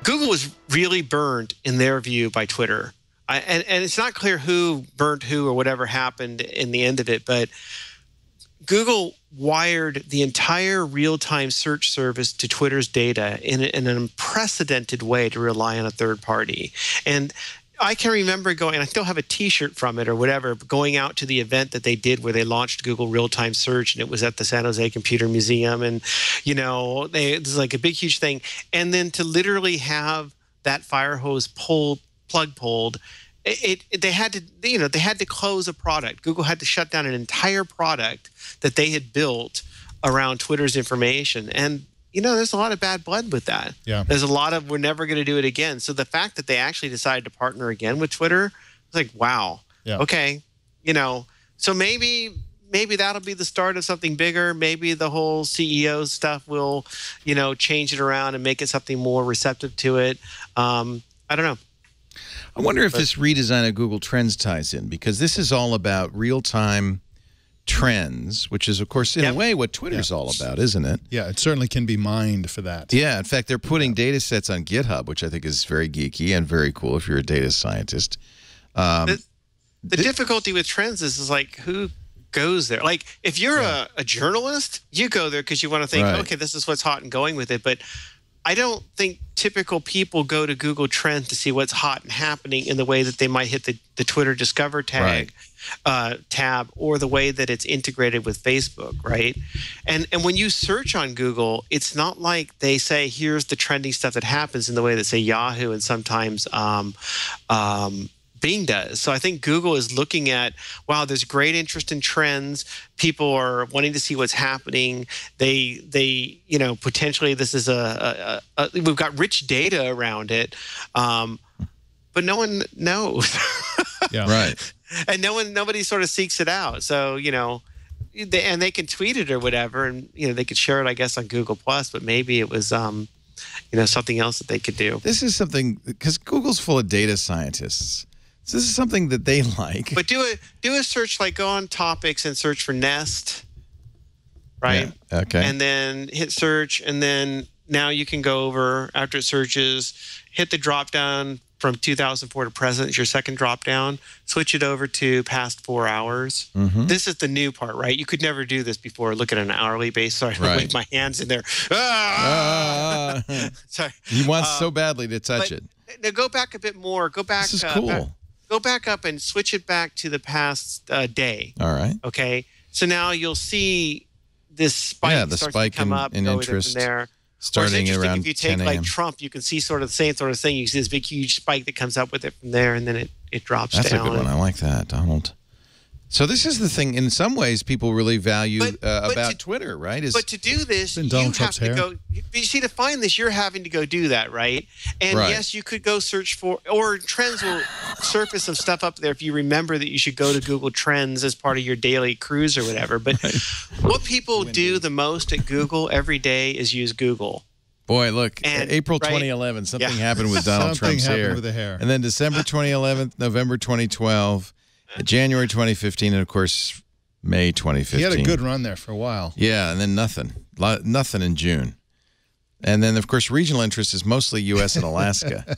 Google was really burned in their view by Twitter. And it's not clear who burnt who or whatever happened in the end of it, but Google wired the entire real-time search service to Twitter's data in an unprecedented way to rely on a third party. And I can remember going, and I still have a T-shirt from it or whatever, going out to the event that they did where they launched Google Real-Time Search, and it was at the San Jose Computer Museum, and it was like a big, huge thing. And then to literally have that fire hose plug pulled, they had to close a product. Google had to shut down an entire product that they had built around Twitter's information, and there's a lot of bad blood with that. Yeah. There's a lot of, we're never going to do it again. So the fact that they actually decided to partner again with Twitter, it's like, wow. Yeah. Okay. So maybe that'll be the start of something bigger. Maybe the whole CEO stuff will, change it around and make it something more receptive to it. I don't know. I wonder if this redesign of Google Trends ties in, because this is all about real-time trends, which is, of course, in a way what Twitter's all about, isn't it? Yeah, it certainly can be mined for that. Yeah, in fact, they're putting data sets on GitHub, which I think is very geeky and very cool if you're a data scientist. The difficulty with trends is like, who goes there? Like, if you're a journalist, you go there because you want to think, okay, this is what's hot and going with it. But I don't think typical people go to Google Trends to see what's hot and happening in the way that they might hit the Twitter Discover tab or the way that it's integrated with Facebook, right? And when you search on Google, it's not like they say, here's the trending stuff that happens in the way that, say, Yahoo and sometimes Bing does. So I think Google is looking at, wow, there's great interest in trends. People are wanting to see what's happening. They potentially this is we've got rich data around it, but no one knows. Yeah. Right. And nobody sort of seeks it out. So, and they can tweet it or whatever, and they could share it, I guess, on Google Plus. But maybe it was, something else that they could do. This is something, because Google's full of data scientists. So this is something that they like. But do a search, like go on topics and search for Nest, right? Yeah. Okay. And then hit search, and then now you can go over after it searches, hit the drop down from 2004 to present. It's your second drop down. Switch it over to past 4 hours. Mm-hmm. This is the new part, right? You could never do this before. Look at an hourly basis. Sorry, I wave my hands in there. Sorry. He wants so badly to touch it. Now go back a bit more. Go back. This is cool. Go back up and switch it back to the past day. All right. Okay. So now you'll see this spike. Yeah, the spike to come up, in interest from there. starting around if you take 10 like Trump, you can see sort of the same sort of thing. You see this big, huge spike that comes up with it from there, and then it drops down. That's a good one. I like that, Donald. So this is the thing. In some ways, people really value about Twitter, right? But to do this, you Donald have Trump's to hair. go. You see, to find this, you're having to go do that, right? And yes, you could go search for, or Trends will surface some stuff up there if you remember that you should go to Google Trends as part of your daily cruise or whatever. But what people do the most at Google every day is use Google. Boy, look, And, April 2011, something happened with Donald Something Trump's happened hair. with the hair. And then December 2011, November 2012, January 2015, and of course, May 2015. He had a good run there for a while. Yeah, and then nothing. Nothing in June. And then, of course, regional interest is mostly U.S. and Alaska.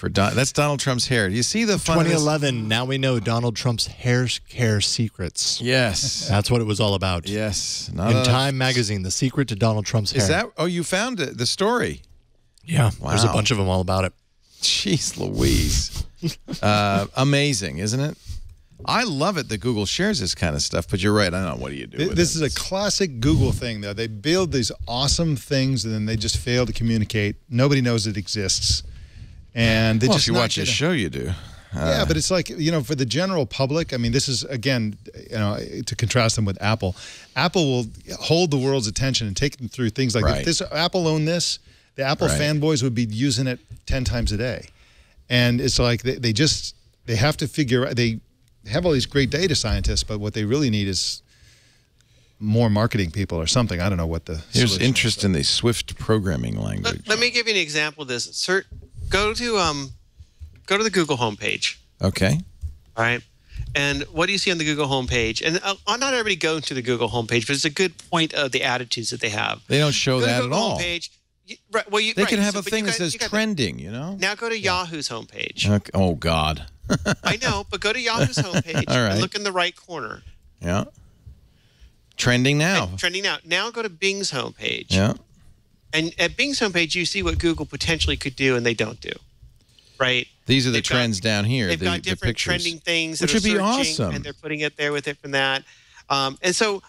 That's Donald Trump's hair. Do you see the fun 2011, now we know Donald Trump's hair care secrets. Yes. That's what it was all about. Yes. In Time magazine, the secret to Donald Trump's hair. Is that? Oh, you found it, the story. Yeah. Wow. There's a bunch of them all about it. Jeez Louise. Amazing, isn't it? I love it that Google shares this kind of stuff, but you're right. I don't know. What do you do with This it? is a classic Google thing, though. They build these awesome things, and then they just fail to communicate. Nobody knows it exists. And they Well, just if you watch this show, you do. Yeah, but it's like, for the general public, I mean, this is, again, to contrast them with Apple. Apple will hold the world's attention and take them through things like if this Apple owned this, the Apple fanboys would be using it 10 times a day. And it's like they have to figure out, they have all these great data scientists, but what they really need is more marketing people or something. I don't know what the Here's solution interest in the Swift programming language. Let me give you an example of this. Go to the Google homepage. Okay. All right. And what do you see on the Google homepage? And not everybody goes to the Google homepage, but it's a good point of the attitudes that they have. They don't show that at all. Homepage, Right. Well, they can have a thing that says trending, you know? Now go to Yahoo's homepage. Okay. Oh, God. I know, but go to Yahoo's homepage and look in the right corner. Yeah. Trending now. Trending now. Now go to Bing's homepage. Yeah. And at Bing's homepage, you see what Google potentially could do and they don't do. Right? These are the trends down here. They've got different trending things. Which would be awesome. And they're putting it there with it from that. And so,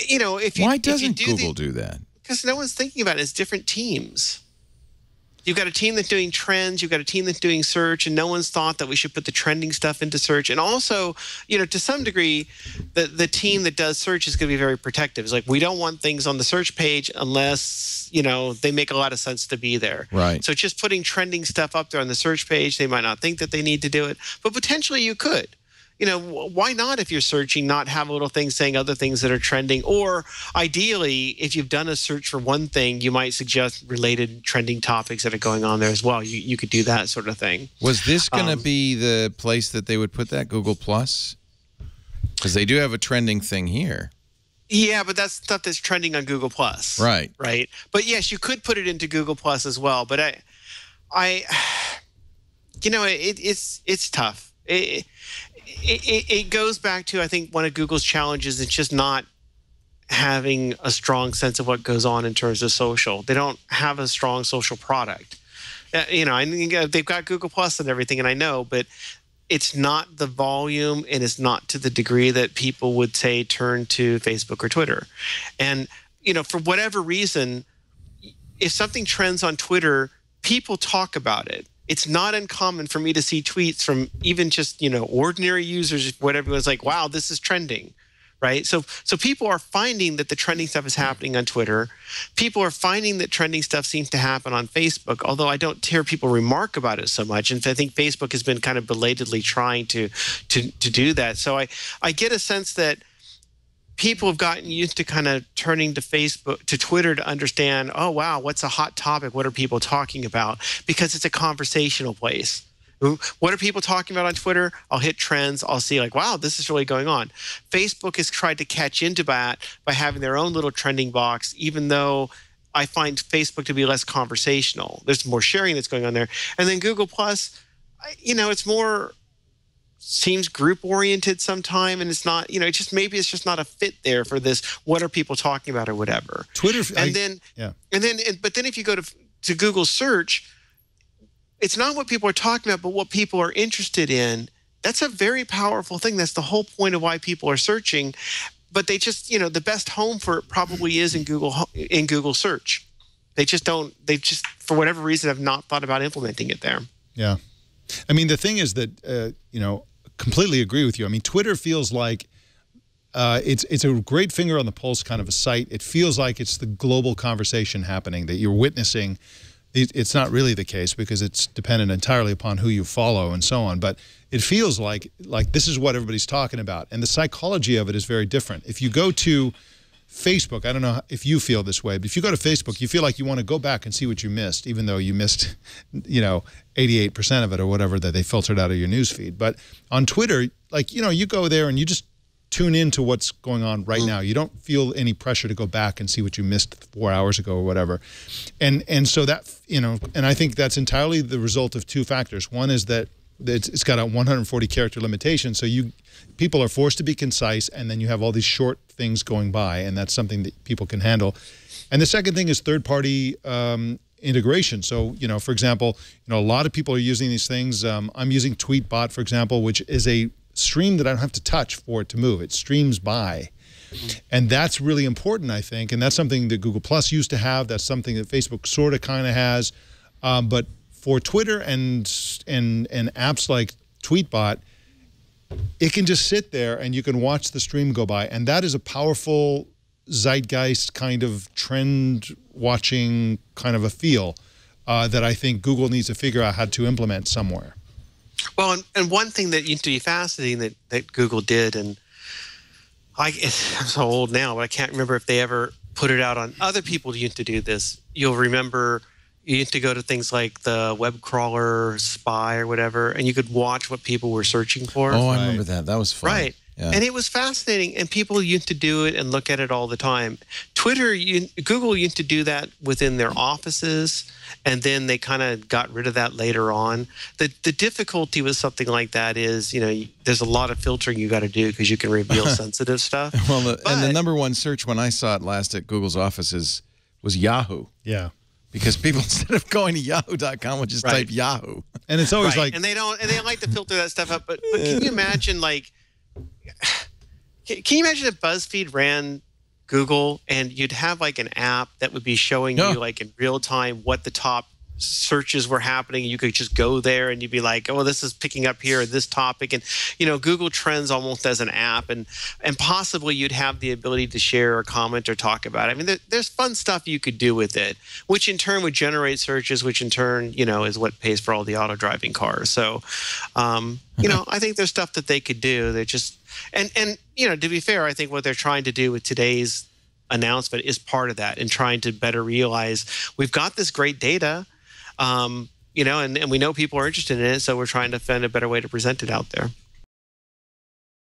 you know, if you... Why doesn't Google do that? Because no one's thinking about it. It's different teams. You've got a team that's doing trends. You've got a team that's doing search, and no one's thought that we should put the trending stuff into search. And also, you know, to some degree, the team that does search is going to be very protective. It's like, we don't want things on the search page unless, you know, they make a lot of sense to be there. Right. So just putting trending stuff up there on the search page, they might not think that they need to do it, but potentially you could. You know, why not, if you're searching, not have a little thing saying other things that are trending? Or ideally, if you've done a search for one thing, you might suggest related trending topics that are going on there as well. You could do that sort of thing. Was this going to be the place that they would put that, Google Plus? Because they do have a trending thing here. Yeah, but that's stuff that's trending on Google Plus. Right. Right. But yes, you could put it into Google Plus as well. But I you know, it's tough. It goes back to, I think, one of Google's challenges is just not having a strong sense of what goes on in terms of social. They don't have a strong social product. You know, I think they've got Google Plus and everything, and I know, but it's not the volume and it's not to the degree that people would say turn to Facebook or Twitter. And, you know, for whatever reason, if something trends on Twitter, people talk about it. It's not uncommon for me to see tweets from even just, you know, ordinary users, whatever, was like, wow, this is trending, right? So people are finding that the trending stuff is happening on Twitter. People are finding that trending stuff seems to happen on Facebook, although I don't hear people remark about it so much. And I think Facebook has been kind of belatedly trying to do that. So I get a sense that people have gotten used to kind of turning to Facebook, to Twitter, to understand, oh, wow, what's a hot topic? What are people talking about? Because it's a conversational place. What are people talking about on Twitter? I'll hit trends. I'll see, like, wow, this is really going on. Facebook has tried to catch into that by having their own little trending box, even though I find Facebook to be less conversational. There's more sharing that's going on there. And then Google Plus, you know, it's more... seems group oriented sometime, and it's not, you know, maybe it's just not a fit there for this. What are people talking about or whatever? Twitter, but then if you go to Google search, it's not what people are talking about, but what people are interested in. That's a very powerful thing. That's the whole point of why people are searching. But they just, you know, the best home for it probably is in Google search. They just, for whatever reason, have not thought about implementing it there. Yeah. I mean, the thing is that, you know, completely agree with you. I mean, Twitter feels like it's a great finger on the pulse kind of a site. It feels like it's the global conversation happening that you're witnessing. It's not really the case because it's dependent entirely upon who you follow and so on. But it feels like this is what everybody's talking about. And the psychology of it is very different. If you go to Facebook, I don't know if you feel this way, but if you go to Facebook, you feel like you want to go back and see what you missed, even though you missed, you know, 88% of it or whatever that they filtered out of your news feed. But on Twitter, like, you know, you go there and you just tune into what's going on right now. You don't feel any pressure to go back and see what you missed 4 hours ago or whatever. And so that, you know, and I think that's entirely the result of two factors. One is that it's got a 140 character limitation, so people are forced to be concise, and then you have all these short things going by, and that's something that people can handle. And the second thing is third-party integration. So, you know, for example, you know, a lot of people are using these things. I'm using TweetBot, for example, which is a stream that I don't have to touch for it to move. It streams by. And that's really important, I think, and that's something that Google Plus used to have. That's something that Facebook sort of kind of has. But for Twitter and apps like TweetBot, it can just sit there and you can watch the stream go by. And that is a powerful zeitgeist kind of trend watching kind of a feel that I think Google needs to figure out how to implement somewhere. Well, and one thing that used to be fascinating that Google did, and I'm so old now, but I can't remember if they ever put it out on other people used to do this. You'll remember you used to go to things like the web crawler, Spy or whatever, and you could watch what people were searching for. Oh, I remember that. That was fun. Right. And it was fascinating, and people used to do it and look at it all the time. Google used to do that within their offices, and then they kind of got rid of that later on. The difficulty with something like that is, there's a lot of filtering you got to do because you can reveal sensitive stuff. Well, and the #1 search when I saw it last at Google's offices was Yahoo. Yeah. Because people, instead of going to yahoo.com, would just type Yahoo. And it's always like... And they like to filter that stuff up. But can you imagine, can you imagine if BuzzFeed ran Google and you'd have an app that would be showing you in real time what the top searches were happening? You could just go there and you'd be like, oh, this is picking up here, this topic. And, Google Trends almost as an app. And possibly you'd have the ability to share or comment or talk about it. I mean, there's fun stuff you could do with it, which in turn would generate searches, which in turn, is what pays for all the auto-driving cars. So, I think there's stuff that they could do. They just... And to be fair, I think what they're trying to do with today's announcement is part of that, and trying to better realize we've got this great data, and we know people are interested in it, so we're trying to find a better way to present it out there.